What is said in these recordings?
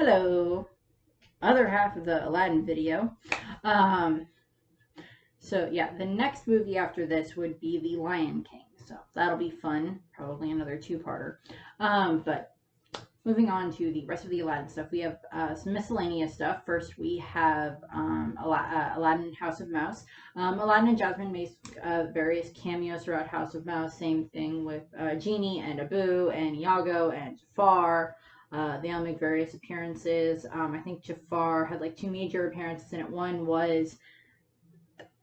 Hello, other half of the Aladdin video. Um, so yeah, the next movie after this would be The Lion King. So that'll be fun. Probably another two-parter. But moving on to the rest of the Aladdin stuff, we have some miscellaneous stuff. First, we have Aladdin House of Mouse. Aladdin and Jasmine make various cameos throughout House of Mouse. Same thing with Genie and Abu and Iago and Jafar. They all make various appearances. I think Jafar had like two major appearances in it. One was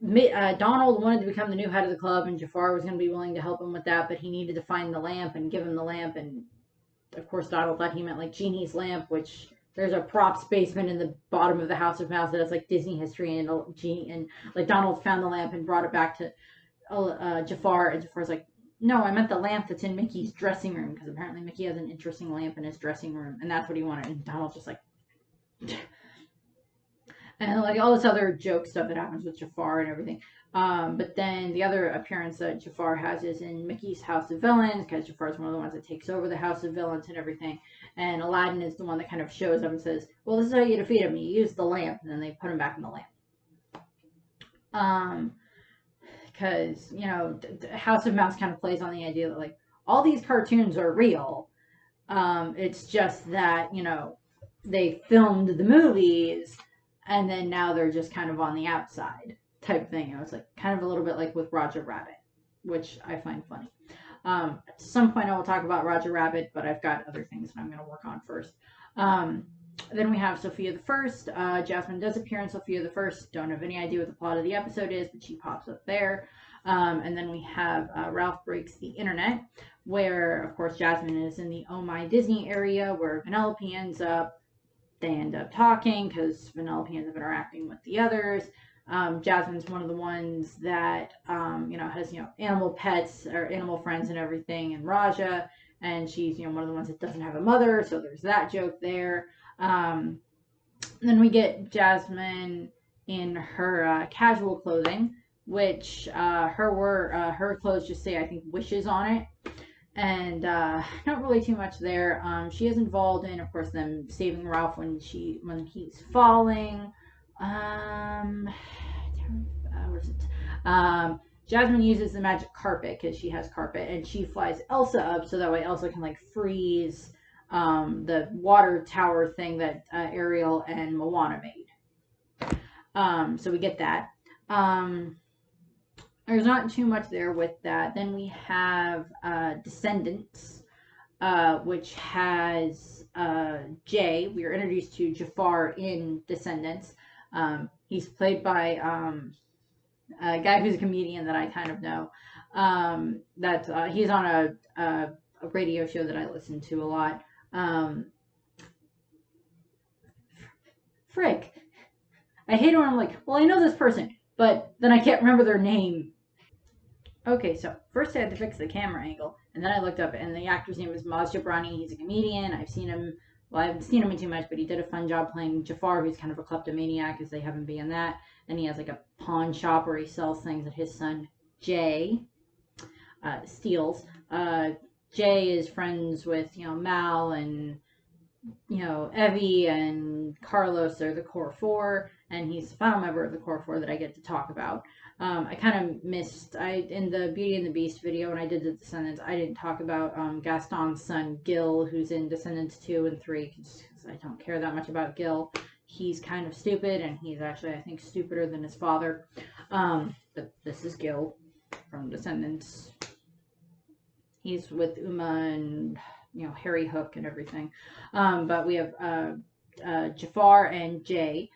Donald wanted to become the new head of the club, and Jafar was going to be willing to help him with that, but he needed to find the lamp and give him the lamp. And of course, Donald thought he meant like Genie's lamp, which there's a props basement in the bottom of the House of Mouse that has like Disney history, and Genie and like Donald found the lamp and brought it back to Jafar, and Jafar's like, no, I meant the lamp that's in Mickey's dressing room, because apparently Mickey has an interesting lamp in his dressing room, and that's what he wanted. And Donald's just like, and like all this other joke stuff that happens with Jafar and everything. But then the other appearance that Jafar has is in Mickey's House of Villains, because Jafar is one of the ones that takes over the House of Villains and everything. And Aladdin is the one that kind of shows up and says, well, this is how you defeat him. You use the lamp, and then they put him back in the lamp. Because, you know, House of Mouse kind of plays on the idea that, like, all these cartoons are real. It's just that, you know, they filmed the movies, and then now they're just kind of on the outside type thing. It was like kind of a little bit like with Roger Rabbit, which I find funny. At some point I will talk about Roger Rabbit, but I've got other things that I'm going to work on first. Then we have Sophia the First. Jasmine does appear in Sophia the First. Don't have any idea what the plot of the episode is, but she pops up there. And then we have Ralph Breaks the Internet, where, of course, Jasmine is in the Oh My Disney area, where Vanellope ends up. They end up talking because Vanellope ends up interacting with the others. Jasmine's one of the ones that, has, animal pets or animal friends and everything, and Raja. And she's, one of the ones that doesn't have a mother, so there's that joke there. Then we get Jasmine in her casual clothing, which her clothes just say, I think, wishes on it. And not really too much there. She is involved in, of course, them saving Ralph when he's falling. What is it? Jasmine uses the magic carpet because she has carpet, and she flies Elsa up so that way Elsa can like freeze the water tower thing that Ariel and Moana made. So we get that. There's not too much there with that. Then we have Descendants, which has Jay. We are introduced to Jafar in Descendants. He's played by a guy who's a comedian that I kind of know. He's on a radio show that I listen to a lot. Frick. I hate it when I'm like, well, I know this person, but then I can't remember their name. Okay, so first I had to fix the camera angle, and then I looked up, and the actor's name is Maz Jobrani. He's a comedian. I haven't seen him in too much, but he did a fun job playing Jafar, who's kind of a kleptomaniac, as they have him be in that. And he has like a pawn shop where he sells things that his son, Jay, steals. Jay is friends with, Mal and, Evie and Carlos. They're the core four, and he's the final member of the core four that I get to talk about. I kind of missed, in the Beauty and the Beast video when I did the Descendants, I didn't talk about Gaston's son, Gil, who's in Descendants 2 and 3, because I don't care that much about Gil. He's kind of stupid, and he's actually, I think, stupider than his father. But this is Gil from Descendants. He's with Uma and, Harry Hook and everything. But we have Jafar and Jay.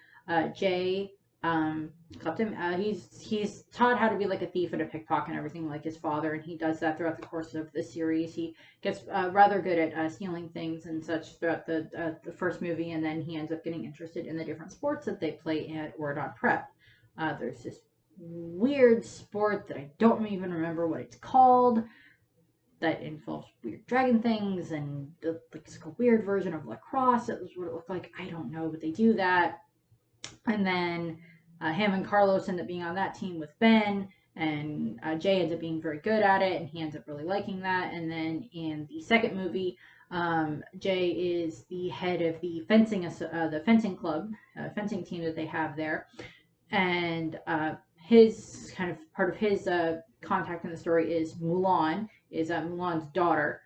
Jay, he's taught how to be like a thief and a pickpocket and everything like his father, and he does that throughout the course of the series. He gets rather good at stealing things and such throughout the first movie, and then he ends up getting interested in the different sports that they play at Word Prep. There's this weird sport that I don't even remember what it's called, that involves weird dragon things, and it's like a weird version of lacrosse. That was what it looked like. I don't know, but they do that. And then him and Carlos end up being on that team with Ben, and Jay ends up being very good at it, and he ends up really liking that. And then in the second movie, Jay is the head of the fencing club, fencing team that they have there, and his kind of part of his contact in the story is Mulan's daughter.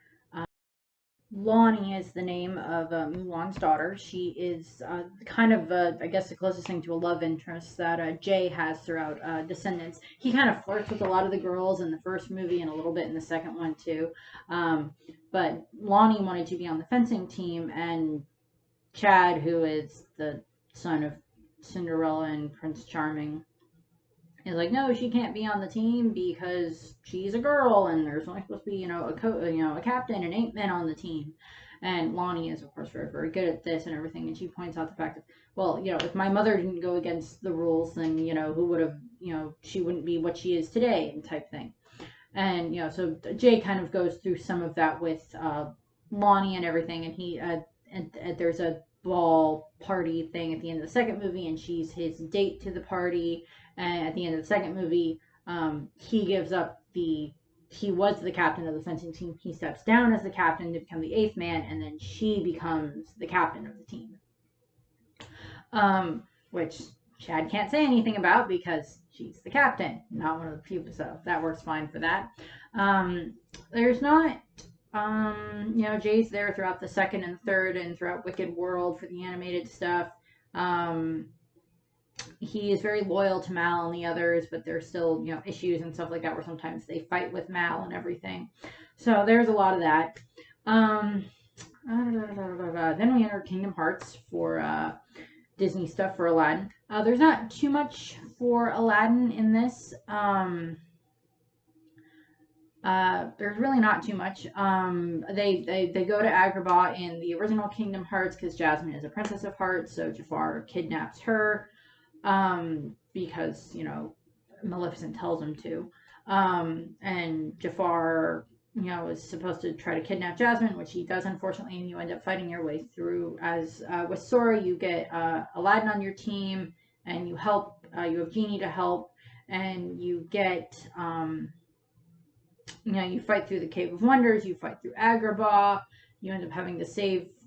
Lonnie is the name of Mulan's daughter. She is kind of, I guess, the closest thing to a love interest that Jay has throughout Descendants. He kind of flirts with a lot of the girls in the first movie and a little bit in the second one, too. But Lonnie wanted to be on the fencing team, and Chad, who is the son of Cinderella and Prince Charming, is like, no, she can't be on the team because she's a girl, and there's only supposed to be, a captain and 8 men on the team. And Lonnie is, of course, very, very good at this and everything. And she points out the fact that, well, if my mother didn't go against the rules, then, who would have, she wouldn't be what she is today, and type thing. And, so Jay kind of goes through some of that with Lonnie and everything. And he, and there's a ball party thing at the end of the second movie, and she's his date to the party. And at the end of the second movie, he gives up he was the captain of the fencing team. He steps down as the captain to become the 8th man, and then she becomes the captain of the team. Which Chad can't say anything about because she's the captain, not one of the people, so that works fine for that. There's not, Jay's there throughout the second and third and throughout Wicked World for the animated stuff. He is very loyal to Mal and the others, but there's still, issues and stuff like that where sometimes they fight with Mal and everything. So there's a lot of that. Then we enter Kingdom Hearts for Disney stuff for Aladdin. There's not too much for Aladdin in this. There's really not too much. They go to Agrabah in the original Kingdom Hearts because Jasmine is a princess of hearts, so Jafar kidnaps her. Because, Maleficent tells him to. And Jafar, is supposed to try to kidnap Jasmine, which he does, unfortunately, and you end up fighting your way through. As with Sora, you get Aladdin on your team, and you help, you have Genie to help, and you get, you fight through the Cave of Wonders, you fight through Agrabah, you end up having to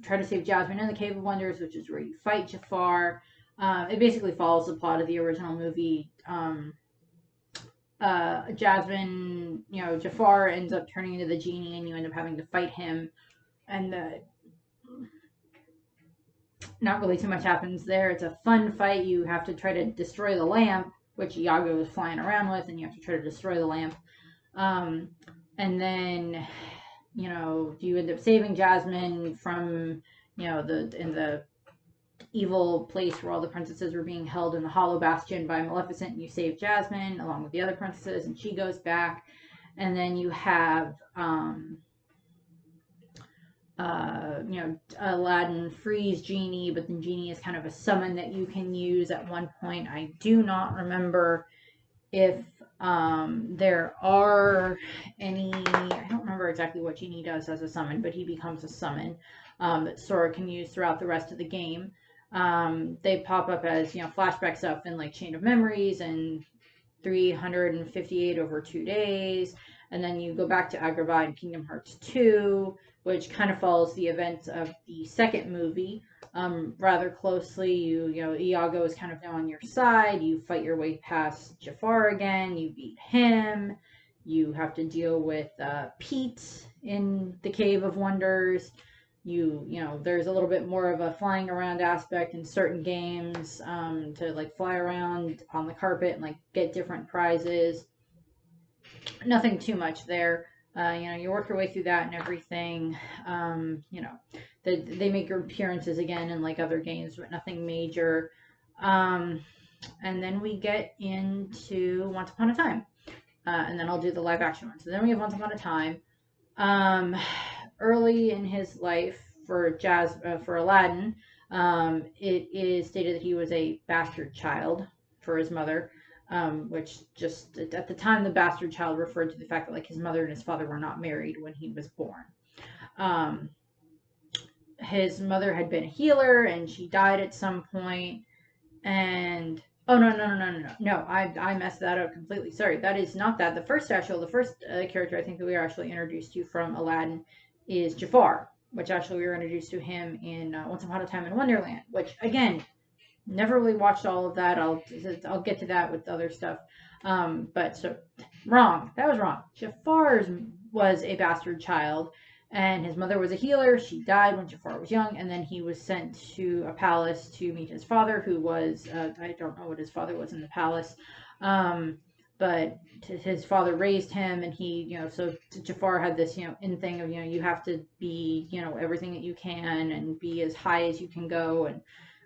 try to save Jasmine in the Cave of Wonders, which is where you fight Jafar. It basically follows the plot of the original movie. Jasmine, Jafar ends up turning into the genie, and you end up having to fight him. And not really too much happens there. It's a fun fight. You have to try to destroy the lamp, which Iago is flying around with, and you have to try to destroy the lamp. And then, you end up saving Jasmine from, in the evil place where all the princesses were being held in the Hollow Bastion by Maleficent, and you save Jasmine along with the other princesses, and she goes back. And then you have Aladdin frees Genie, but then Genie is kind of a summon that you can use at one point. I do not remember if there are any, I don't remember exactly what Genie does as a summon, but he becomes a summon that Sora can use throughout the rest of the game. They pop up as, flashback stuff in like Chain of Memories and 358 over 2 days. And then you go back to Agrabah in Kingdom Hearts 2, which kind of follows the events of the second movie rather closely. Iago is kind of now on your side. You fight your way past Jafar again. You beat him. You have to deal with Pete in the Cave of Wonders. There's a little bit more of a flying around aspect in certain games to like fly around on the carpet and like get different prizes. Nothing too much there. You work your way through that and everything. They make appearances again in like other games, but nothing major. And then we get into Once Upon a Time. And then I'll do the live action one. So then we have Once Upon a Time. Early in his life for Aladdin, it is stated that he was a bastard child for his mother, which just at the time the bastard child referred to the fact that like his mother and his father were not married when he was born. His mother had been a healer and she died at some point, and oh no, I messed that up completely. Sorry, that is not that. The first character I think that we are actually introduced to from Aladdin is Jafar. which actually we were introduced to him in Once Upon a Time in Wonderland, which again, never really watched all of that. I'll get to that with other stuff. But so wrong. That was wrong. Jafar was a bastard child, and his mother was a healer. She died when Jafar was young, and then he was sent to a palace to meet his father, who was I don't know what his father was in the palace. But his father raised him, and he, so Jafar had this, in thing of, you have to be, everything that you can and be as high as you can go, and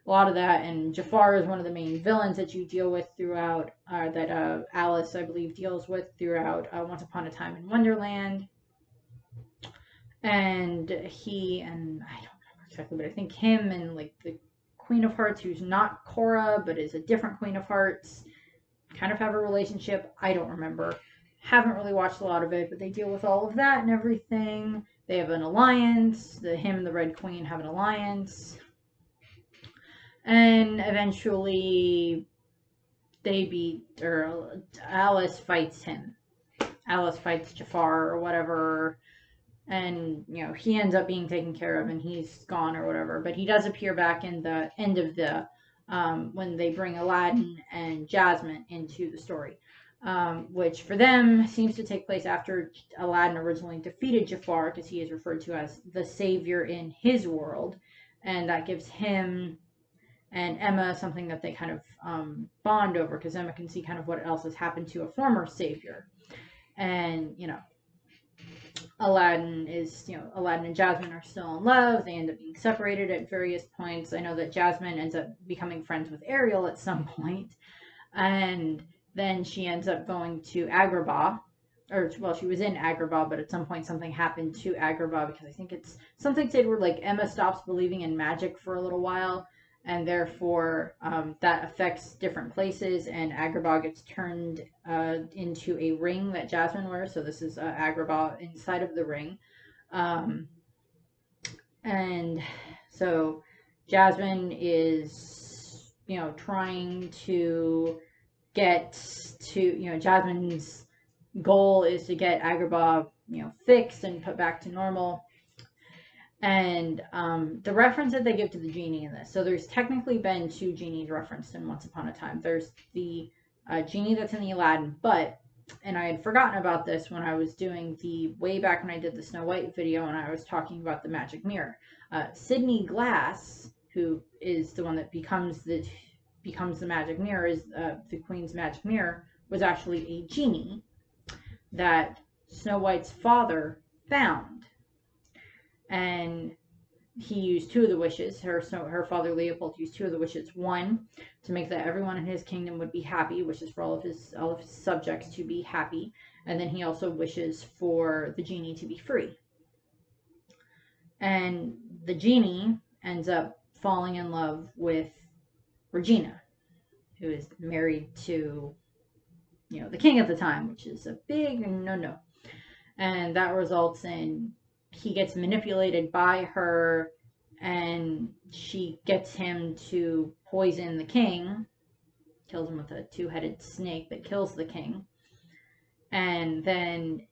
a lot of that. And Jafar is one of the main villains that you deal with throughout, that Alice, I believe, deals with throughout Once Upon a Time in Wonderland. And I don't remember exactly, but I think him and like the Queen of Hearts, who's not Cora, but is a different Queen of Hearts, kind of have a relationship. I don't remember. Haven't really watched a lot of it, but they deal with all of that and everything. They have an alliance. Him and the Red Queen have an alliance. And eventually Alice fights him. Alice fights Jafar or whatever, and he ends up being taken care of and he's gone or whatever. But he does appear back in the end of the when they bring Aladdin and Jasmine into the story, which for them seems to take place after Aladdin originally defeated Jafar, because he is referred to as the savior in his world, and that gives him and Emma something that they kind of bond over, because Emma can see kind of what else has happened to a former savior. And Aladdin and Jasmine are still in love. They end up being separated at various points. I know that Jasmine ends up becoming friends with Ariel at some point, and then she ends up going to Agrabah, she was in Agrabah, but at some point something happened to Agrabah, because I think it's something to do where like Emma stops believing in magic for a little while, and therefore that affects different places, and Agrabah gets turned into a ring that Jasmine wears. So this is Agrabah inside of the ring. And so Jasmine is, trying to get to, Jasmine's goal is to get Agrabah, fixed and put back to normal. And the reference that they give to the genie in this, so there's technically been 2 genies referenced in Once Upon a Time. There's the genie that's in the Aladdin, and I had forgotten about this when I was doing way back when I did the Snow White video, and I was talking about the magic mirror. Sydney Glass, who is the one that becomes the magic mirror, is the Queen's magic mirror, was actually a genie that Snow White's father found. And he used 2 of the wishes. Her father Leopold used 2 of the wishes. One, to make that everyone in his kingdom would be happy, wishes for all of his subjects to be happy, and then he also wishes for the genie to be free. And the genie ends up falling in love with Regina, who is married to the king at the time, which is a big no-no. And that results in he gets manipulated by her, and she gets him to poison the king, kills him with a 2-headed snake that kills the king. And then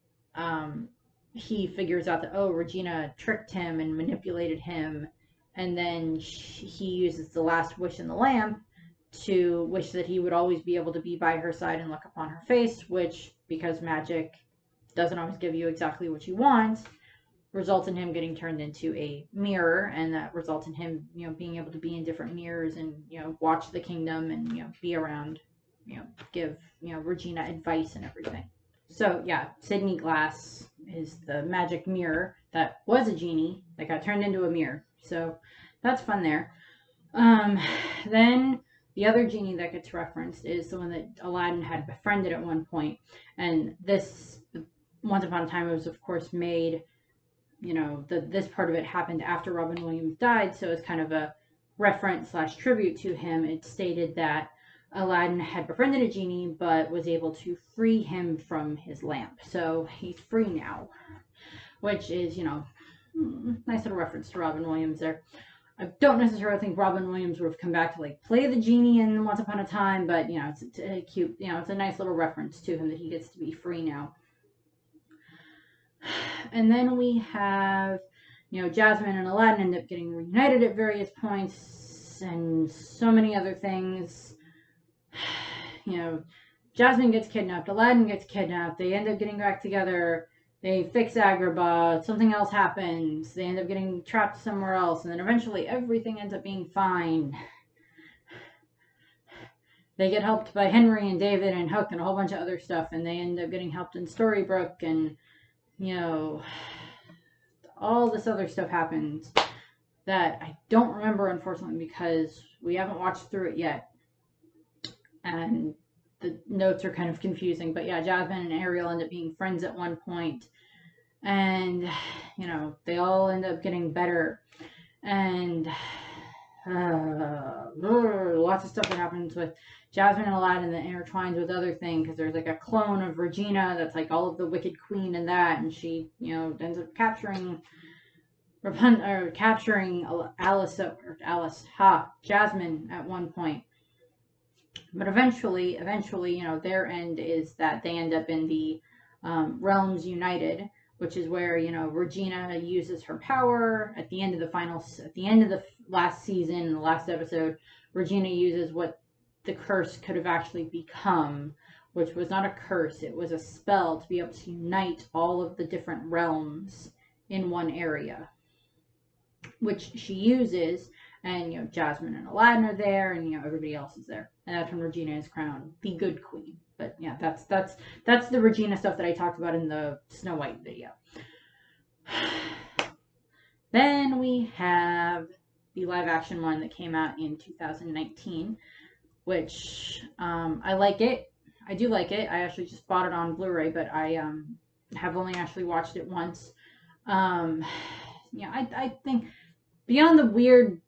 he figures out that, Regina tricked him and manipulated him, and then he uses the last wish in the lamp to wish that he would always be able to be by her side and look upon her face, which, because magic doesn't always give you exactly what you want, results in him getting turned into a mirror, and that results in him, being able to be in different mirrors and, watch the kingdom and, be around, give, Regina advice and everything. So, yeah, Sydney Glass is the magic mirror that was a genie that got turned into a mirror. So, that's fun there. Then the other genie that gets referenced is the one that Aladdin had befriended at one point. And this, Once Upon a Time, it was, of course, made... this part of it happened after Robin Williams died, so it's kind of a reference / tribute to him. It stated that Aladdin had befriended a genie, but was able to free him from his lamp. So he's free now, which is, nice little reference to Robin Williams there. I don't necessarily think Robin Williams would have come back to play the genie in Once Upon a Time, but it's a cute, it's a nice little reference to him that he gets to be free now. And then we have Jasmine and Aladdin end up getting reunited at various points, and so many other things. Jasmine gets kidnapped, Aladdin gets kidnapped, they end up getting back together, they fix Agrabah, something else happens, they end up getting trapped somewhere else, and then eventually everything ends up being fine. They get helped by Henry and David and Hook and a whole bunch of other stuff, and they end up getting helped in Storybrooke, and all this other stuff happens that I don't remember, unfortunately, because we haven't watched through it yet, and the notes are kind of confusing. But yeah, Jasmine and Ariel end up being friends at one point, and they all end up getting better, and lots of stuff that happens with Jasmine and Aladdin that intertwines with other things, because there's like a clone of Regina that's like all of the Wicked Queen and that, and she ends up capturing Jasmine at one point. But eventually, their end is that they end up in the Realms United, which is where Regina uses her power at the end of the last season, the last episode. Regina uses what the curse could have actually become, which was not a curse; it was a spell to be able to unite all of the different realms in one area, which she uses. And Jasmine and Aladdin are there, and everybody else is there, and that's when Regina is crowned the Good Queen. But yeah, that's the Regina stuff that I talked about in the Snow White video. Then we have the live action one that came out in 2019, which I like it. I do like it. I actually just bought it on Blu-ray, but I have only actually watched it once. I think beyond the weird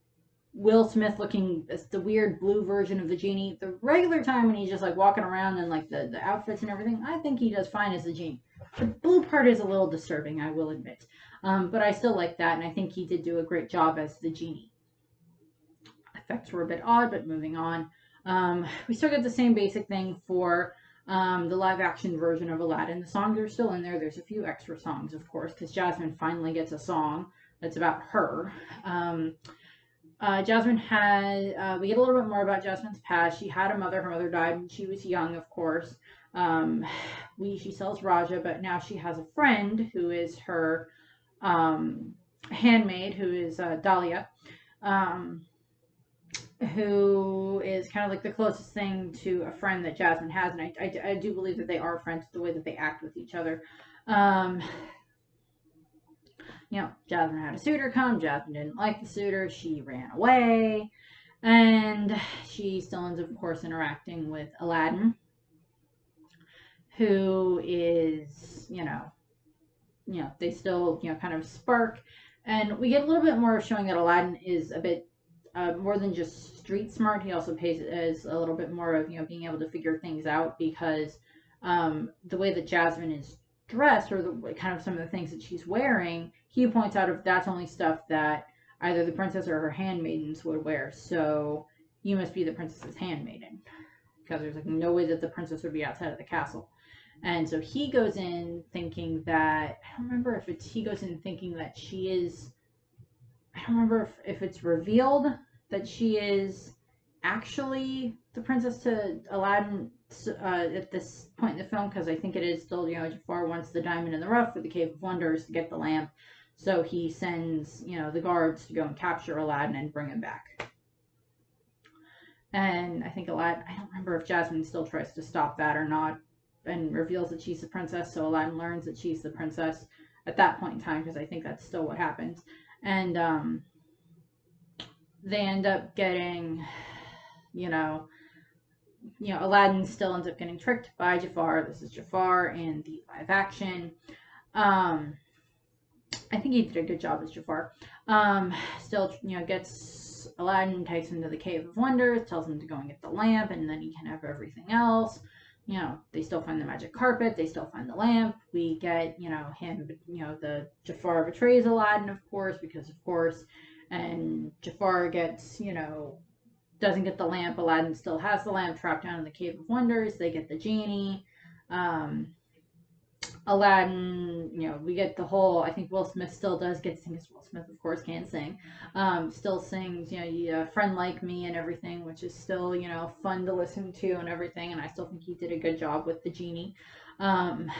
Will Smith looking, the weird blue version of the Genie, the regular time when he's just like walking around and like the outfits and everything, I think he does fine as the Genie. The blue part is a little disturbing, I will admit. But I still like that, and I think he did do a great job as the Genie. Effects were a bit odd, but moving on. We still get the same basic thing for the live action version of Aladdin. The songs are still in there. There's a few extra songs, of course, because Jasmine finally gets a song that's about her. Jasmine had, we get a little bit more about Jasmine's past. She had a mother. Her mother died when she was young, of course. She sells Raja, but now she has a friend who is her handmaid, who is Dahlia, who is kind of like the closest thing to a friend that Jasmine has. And I do believe that they are friends, the way that they act with each other. Jasmine had a suitor come. Jasmine didn't like the suitor. She ran away. And she still ends up, of course, interacting with Aladdin, who is, they still, kind of spark. And we get a little bit more of showing that Aladdin is a bit more than just street smart. He also pays a little bit more of, being able to figure things out, because the way that Jasmine is dressed, or the kind of some of the things that she's wearing, he points out if that's only stuff that either the princess or her handmaidens would wear. So you must be the princess's handmaiden, because there's like no way that the princess would be outside of the castle. And so he goes in thinking that, I don't remember if he goes in thinking that she is, I don't remember if it's revealed that she is actually the princess to Aladdin at this point in the film, because I think it is still, Jafar wants the diamond in the rough for the Cave of Wonders to get the lamp. So he sends, the guards to go and capture Aladdin and bring him back. And I think Aladdin, I don't remember if Jasmine still tries to stop that or not, and reveals that she's the princess. So Aladdin learns that she's the princess at that point in time, because I think that's still what happens. And they end up getting, Aladdin still ends up getting tricked by Jafar. This is Jafar in the live action. I think he did a good job as Jafar. Still, gets Aladdin, takes him to the Cave of Wonders, tells him to go and get the lamp, and then he can have everything else. They still find the magic carpet, they still find the lamp. We get, him, the Jafar betrays Aladdin, of course, and Jafar gets, doesn't get the lamp. Aladdin still has the lamp trapped down in the Cave of Wonders. They get the Genie. Aladdin, we get the whole. I think Will Smith still does get to sing, because Will Smith, of course, can sing. Still sings, "A Friend Like Me" and everything, which is still, fun to listen to and everything. And I still think he did a good job with the genie. Um,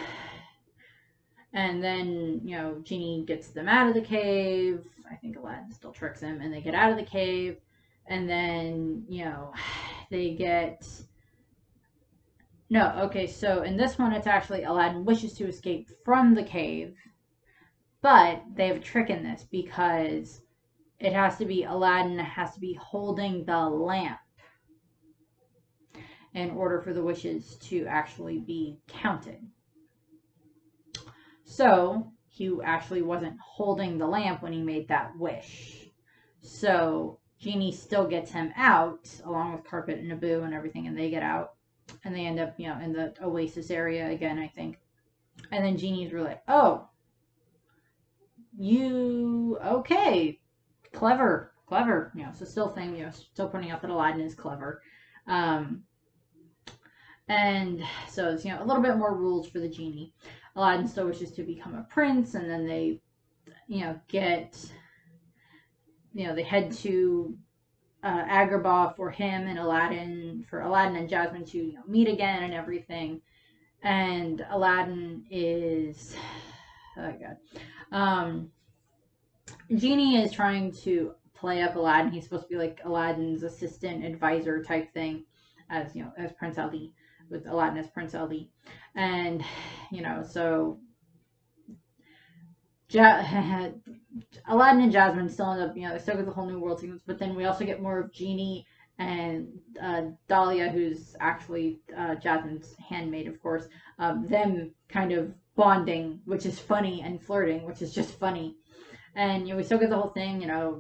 and then, Genie gets them out of the cave. I think Aladdin still tricks him, and they get out of the cave. And then, they get. No, okay, so in this one, it's actually Aladdin wishes to escape from the cave, but they have a trick in this because it has to be Aladdin has to be holding the lamp in order for the wishes to actually be counted. So he actually wasn't holding the lamp when he made that wish. So Genie still gets him out along with Carpet and Naboo and everything, and they get out and they end up, in the Oasis area again, I think. And then Genie's really like, "Oh, you okay? Clever, clever." So still saying, still pointing out that Aladdin is clever. And so it's, a little bit more rules for the genie. Aladdin still wishes to become a prince, and then they, get, they head to Agrabah for him and Aladdin, for Aladdin and Jasmine to, meet again and everything. And Aladdin is, oh god, Genie is trying to play up Aladdin. He's supposed to be like Aladdin's assistant, advisor type thing, as as Prince Ali, with Aladdin as Prince Ali, and so Aladdin and Jasmine still end up, they still get the whole new world sequence, but then we also get more of Genie and Dahlia, who's actually Jasmine's handmaid, of course. Them kind of bonding, which is funny, and flirting, which is just funny. And we still get the whole thing. I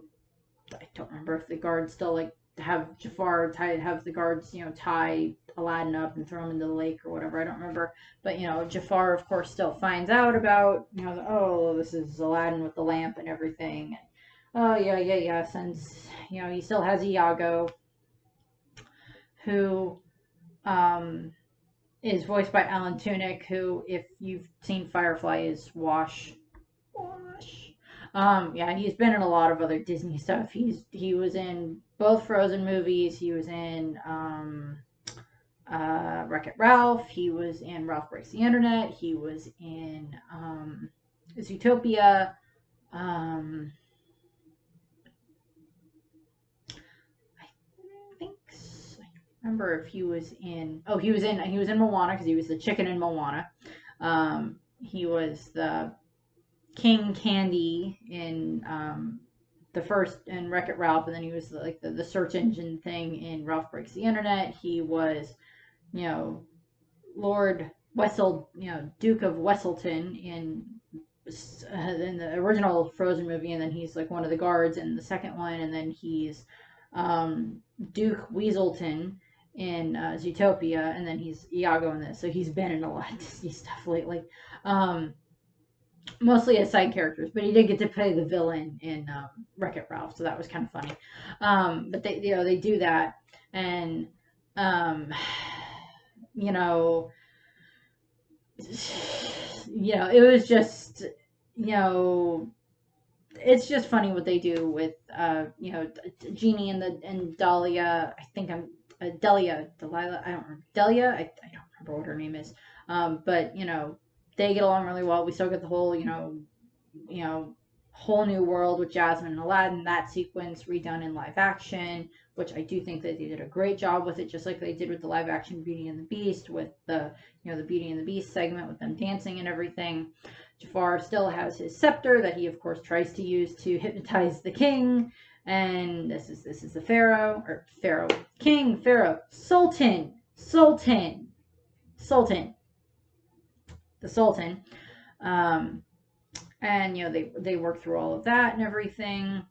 don't remember if the guards still like have Jafar have the guards tie Aladdin up and throw him into the lake or whatever. I don't remember, but Jafar, of course, still finds out about oh, this is Aladdin with the lamp and everything. Oh yeah. Since he still has Iago, who is voiced by Alan Tudyk, who, if you've seen Firefly, is Wash. Yeah, he's been in a lot of other Disney stuff. He was in both Frozen movies. He was in Wreck-It Ralph. He was in Ralph Breaks the Internet. He was in Zootopia. I think I remember if he was in. Oh, he was in Moana, because he was the chicken in Moana. He was the King Candy in the first in Wreck-It Ralph, and then he was like the search engine thing in Ralph Breaks the Internet. He was, Lord Wessel, Duke of Wesselton in the original Frozen movie, and then he's like one of the guards in the second one, and then he's Duke Weaselton in Zootopia, and then he's Iago in this. So he's been in a lot of Disney stuff lately. Mostly as side characters, but he did get to play the villain in Wreck-It Ralph, so that was kind of funny. But they do that, and it was just it's just funny what they do with Genie and Dahlia. I think I'm Delilah. I don't remember Delia. I don't remember what her name is. But they get along really well. We still get the whole, whole new world with Jasmine and Aladdin, that sequence redone in live action, which I do think that they did a great job with it, just like they did with the live action Beauty and the Beast, with the, the Beauty and the Beast segment with them dancing and everything. Jafar still has his scepter that he, of course, tries to use to hypnotize the king. And this is the King, Pharaoh, Sultan. The Sultan, and they work through all of that and everything,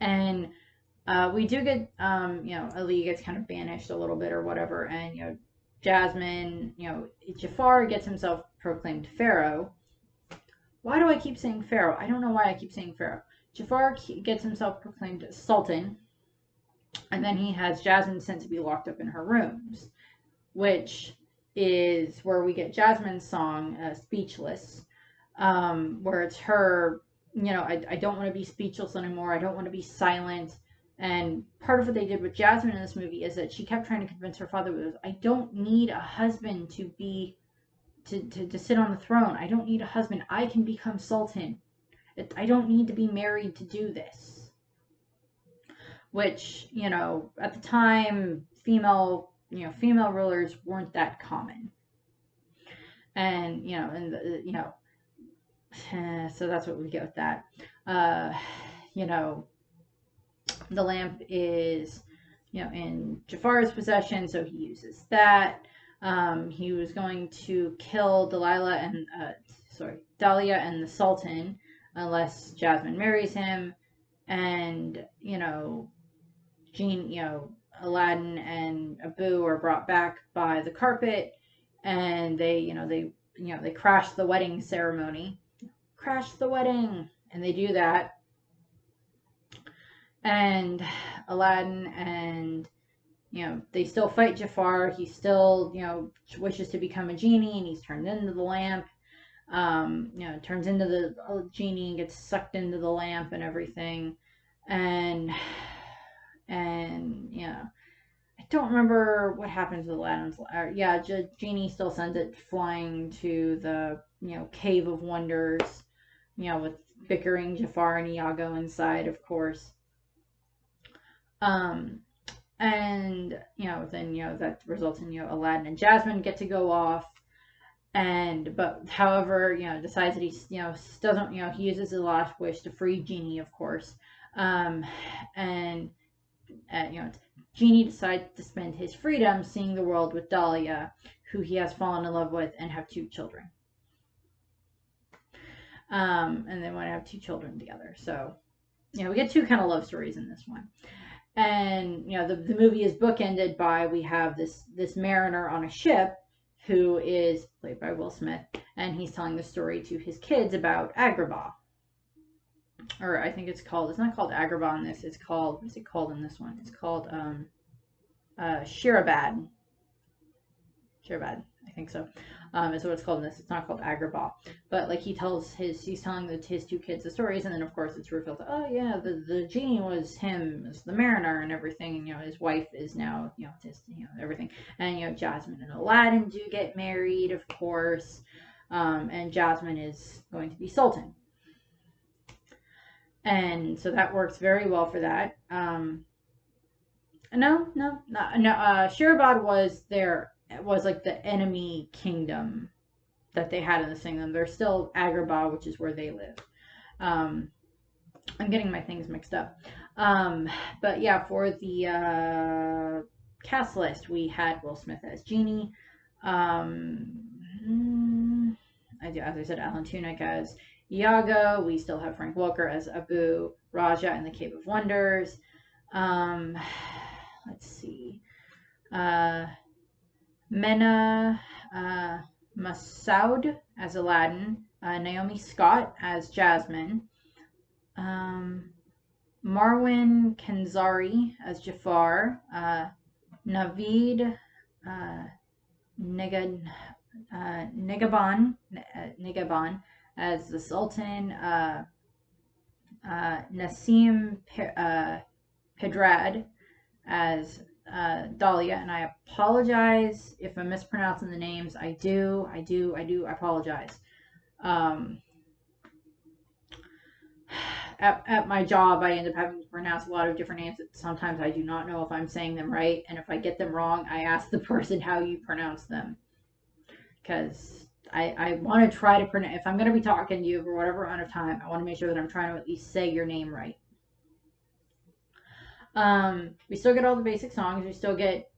and we do get Ali gets kind of banished a little bit or whatever, and Jasmine, Jafar gets himself proclaimed Pharaoh. Why do I keep saying Pharaoh? I don't know why I keep saying Pharaoh. Jafar gets himself proclaimed Sultan, and then he has Jasmine sent to be locked up in her rooms, which is where we get Jasmine's song, Speechless, where it's her, I don't want to be speechless anymore. I don't want to be silent. And part of what they did with Jasmine in this movie is that she kept trying to convince her father was, I don't need a husband to be to sit on the throne. I don't need a husband. I can become sultan. I don't need to be married to do this. Which, at the time, female rulers weren't that common. And, so that's what we get with that. The lamp is, in Jafar's possession, so he uses that. He was going to kill Dahlia and the Sultan unless Jasmine marries him. And, Aladdin and Abu are brought back by the carpet, and they crash the wedding ceremony. Crash the wedding! And they do that. And Aladdin and, they still fight Jafar. He still, wishes to become a genie, and he's turned into the lamp. Turns into the genie and gets sucked into the lamp and everything. And I don't remember what happens with Aladdin's. Genie still sends it flying to the, Cave of Wonders, with bickering Jafar and Iago inside, of course. And, then, that results in, Aladdin and Jasmine get to go off. But however, decides that he, doesn't, he uses his last wish to free Genie, of course. Genie decides to spend his freedom seeing the world with Dahlia, who he has fallen in love with, and have 2 children. And they want to have 2 children together. So, we get 2 kind of love stories in this one. And, the movie is bookended by, we have this mariner on a ship who is played by Will Smith, and he's telling the story to his kids about Agrabah. Or I think it's not called Agrabah in this, what's it called in this one? It's called, Shirabad. Shirabad, I think so. Is what it's called in this. It's not called Agrabah. But, he's telling his 2 kids the stories, and then, of course, it's revealed that, oh, yeah, the genie was him, as the mariner and everything, and, his wife is now, everything. And, Jasmine and Aladdin do get married, of course, and Jasmine is going to be Sultan. And so that works very well for that. Shirabad was like the enemy kingdom that they had in this kingdom. There's still Agrabah, which is where they live. I'm getting my things mixed up. But yeah, for the cast list, we had Will Smith as Genie. As I said, Alan Tudyk as Iago. We still have Frank Welker as Abu, Raja in the Cave of Wonders. Let's see. Mena Massoud as Aladdin, Naomi Scott as Jasmine, Marwan Kenzari as Jafar, Naveed Negaban as the Sultan, Nassim Pedrad as Dahlia, and I apologize if I'm mispronouncing the names. I do apologize. At my job, I end up having to pronounce a lot of different names that sometimes I do not know if I'm saying them right, and if I get them wrong, I ask the person how you pronounce them, because I want to try to pronounce. If I'm going to be talking to you for whatever amount of time, I want to make sure that I'm trying to at least say your name right. We still get all the basic songs. We still get,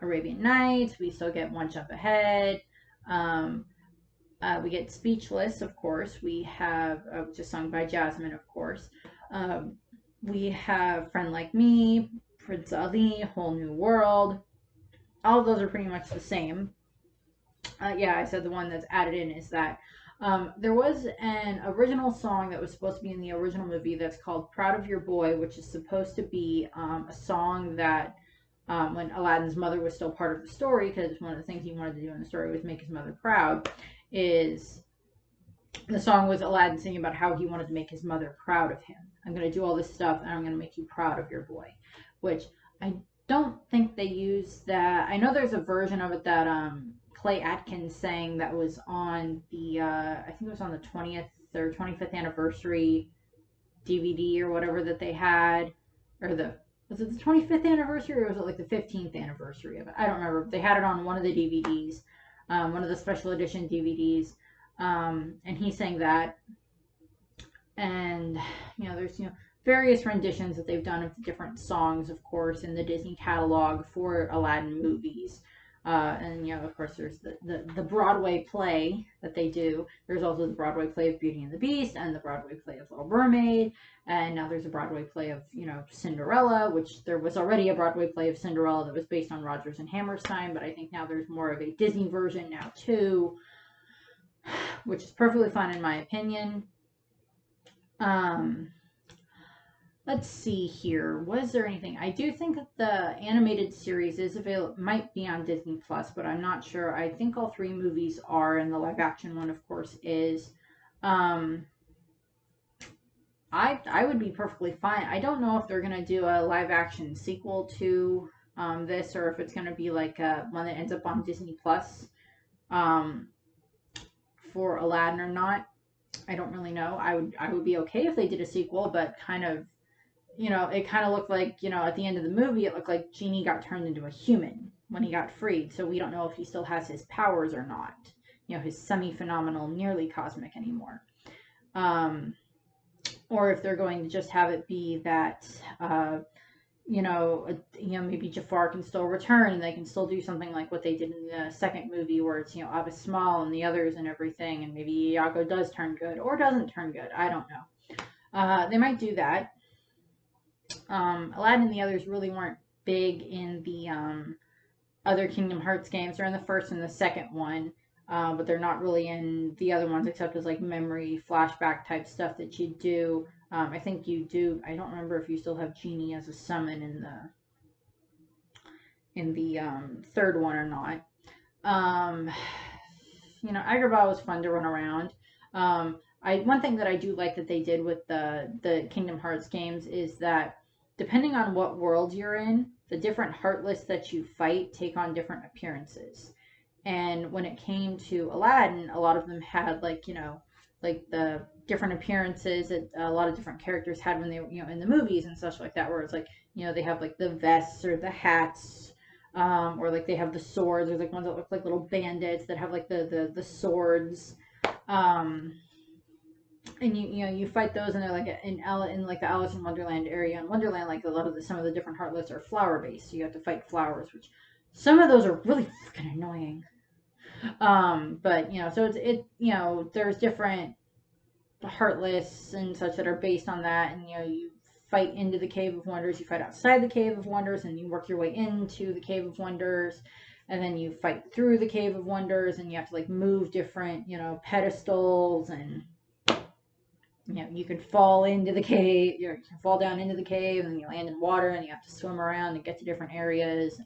Arabian Nights. We still get One Jump Ahead. We get Speechless, of course. We have, just sung by Jasmine, of course. We have Friend Like Me, Prince Ali, Whole New World. All of those are pretty much the same. I said the one that's added in is that there was an original song that was supposed to be in the original movie that's called Proud of Your Boy, which is supposed to be a song that when Aladdin's mother was still part of the story, because one of the things he wanted to do in the story was make his mother proud, is the song was Aladdin singing about how he wanted to make his mother proud of him. I'm going to do all this stuff and I'm going to make you proud of your boy, which I don't think they use that. I know there's a version of it that Clay Atkins sang that was on the, I think it was on the 20th or 25th anniversary DVD or whatever that they had, or was it the 25th anniversary or was it like the 15th anniversary of it? I don't remember. They had it on one of the DVDs, one of the special edition DVDs, and he sang that. And there's various renditions that they've done of the different songs, of course, in the Disney catalog for Aladdin movies. And of course, there's the Broadway play that they do. There's also the Broadway play of Beauty and the Beast and the Broadway play of Little Mermaid. And now there's a Broadway play of, Cinderella, which there was already a Broadway play of Cinderella that was based on Rodgers and Hammerstein, but I think now there's more of a Disney version now too, which is perfectly fine in my opinion. Let's see here. Was there anything? I do think that the animated series is available, might be on Disney Plus, but I'm not sure. I think all 3 movies are, and the live action one, of course, is. I would be perfectly fine. I don't know if they're gonna do a live action sequel to this, or if it's gonna be like one that ends up on Disney Plus for Aladdin or not. I don't really know. I would be okay if they did a sequel, but kind of. It kind of looked like, at the end of the movie, it looked like Genie got turned into a human when he got freed. So we don't know if he still has his powers or not. His semi-phenomenal, nearly cosmic anymore. Or if they're going to just have it be that, maybe Jafar can still return and they can still do something like what they did in the second movie where it's, Abbas Small and the others and everything. And maybe Iago does turn good or doesn't turn good. I don't know. They might do that. Aladdin and the others really weren't big in the other Kingdom Hearts games. They're in the first and the second one, but they're not really in the other ones except as like memory flashback type stuff that you do. I think you do. I don't remember if you still have Genie as a summon in the third one or not. Agrabah was fun to run around. One thing that I do like that they did with the Kingdom Hearts games is that depending on what world you're in, the different Heartless that you fight take on different appearances. And when it came to Aladdin, a lot of them had like the different appearances that a lot of different characters had when they were in the movies and such like that, where it's like they have like the vests or the hats. Or like they have the swords. There's like ones that look like little bandits that have like the swords. And you fight those, and they're like in like the Alice in Wonderland area. In Wonderland, like some of the different Heartless are flower based, so you have to fight flowers, which some of those are really freaking annoying. But so there's different Heartless and such that are based on that, and you fight into the Cave of Wonders, you fight outside the Cave of Wonders, and you work your way into the Cave of Wonders, and then you fight through the Cave of Wonders, and you have to like move different pedestals and. You can fall into the cave, you can fall down into the cave, and then you land in water, and you have to swim around and get to different areas.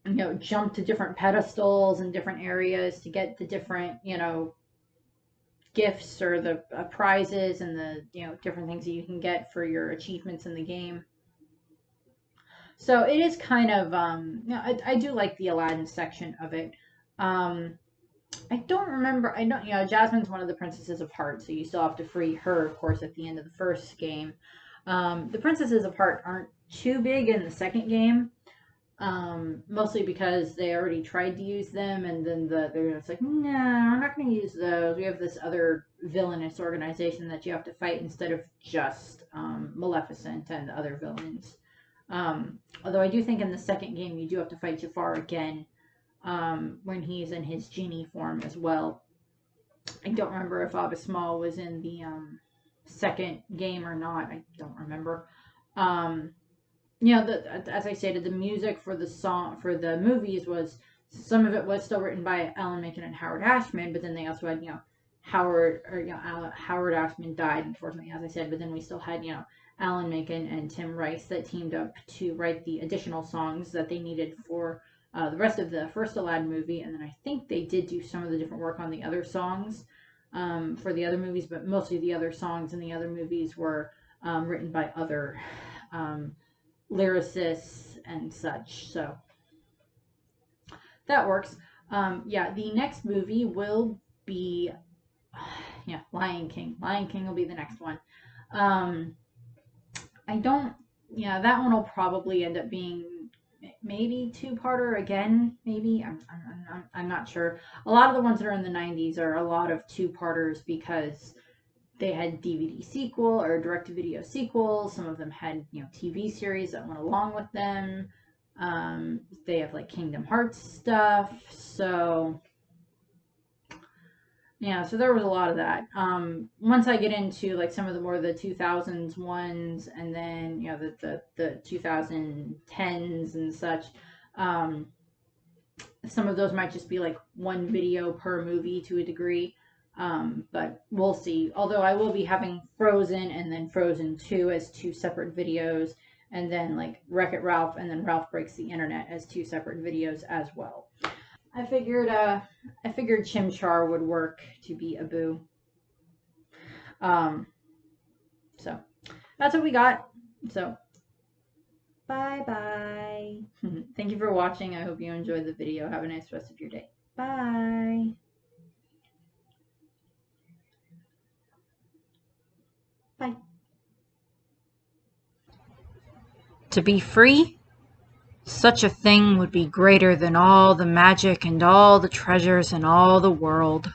And, jump to different pedestals and different areas to get the different, gifts or the prizes and the, different things that you can get for your achievements in the game. So it is kind of, I do like the Aladdin section of it. I don't remember. Jasmine's one of the princesses of Heart, so you still have to free her, of course, at the end of the first game. The princesses of Heart aren't too big in the second game, mostly because they already tried to use them, and then they're just like, no, we're not going to use those. We have this other villainous organization that you have to fight instead of just Maleficent and other villains. Although I do think in the second game you do have to fight Jafar again. When he's in his Genie form as well. I don't remember if Abbas Small was in the second game or not. I don't remember. As I stated, the music for the movies was, some of it was still written by Alan Menken and Howard Ashman, but then they also had Howard Ashman died, unfortunately, as I said, but then we still had, Alan Menken and Tim Rice that teamed up to write the additional songs that they needed for the rest of the first Aladdin movie. And then I think they did do some of the different work on the other songs for the other movies, but mostly the other songs in the other movies were written by other lyricists and such. So that works. Yeah, the next movie will be Lion King. Lion King will be the next one. I don't. Yeah, that one will probably end up being maybe two-parter again. Maybe I'm not sure. A lot of the ones that are in the '90s are a lot of two-parters because they had DVD sequel or direct-to-video sequels. Some of them had TV series that went along with them. They have like Kingdom Hearts stuff. So yeah, so there was a lot of that. Once I get into like some of the more of the 2000s ones, and then the 2010s and such, some of those might just be like one video per movie to a degree. But we'll see. Although I will be having Frozen and then Frozen 2 as two separate videos, and then like Wreck-It Ralph and then Ralph Breaks the Internet as two separate videos as well. I figured Chimchar would work to be Abu. So that's what we got. So bye bye. Thank you for watching. I hope you enjoyed the video. Have a nice rest of your day. Bye. Bye. To be free? Such a thing would be greater than all the magic and all the treasures in all the world.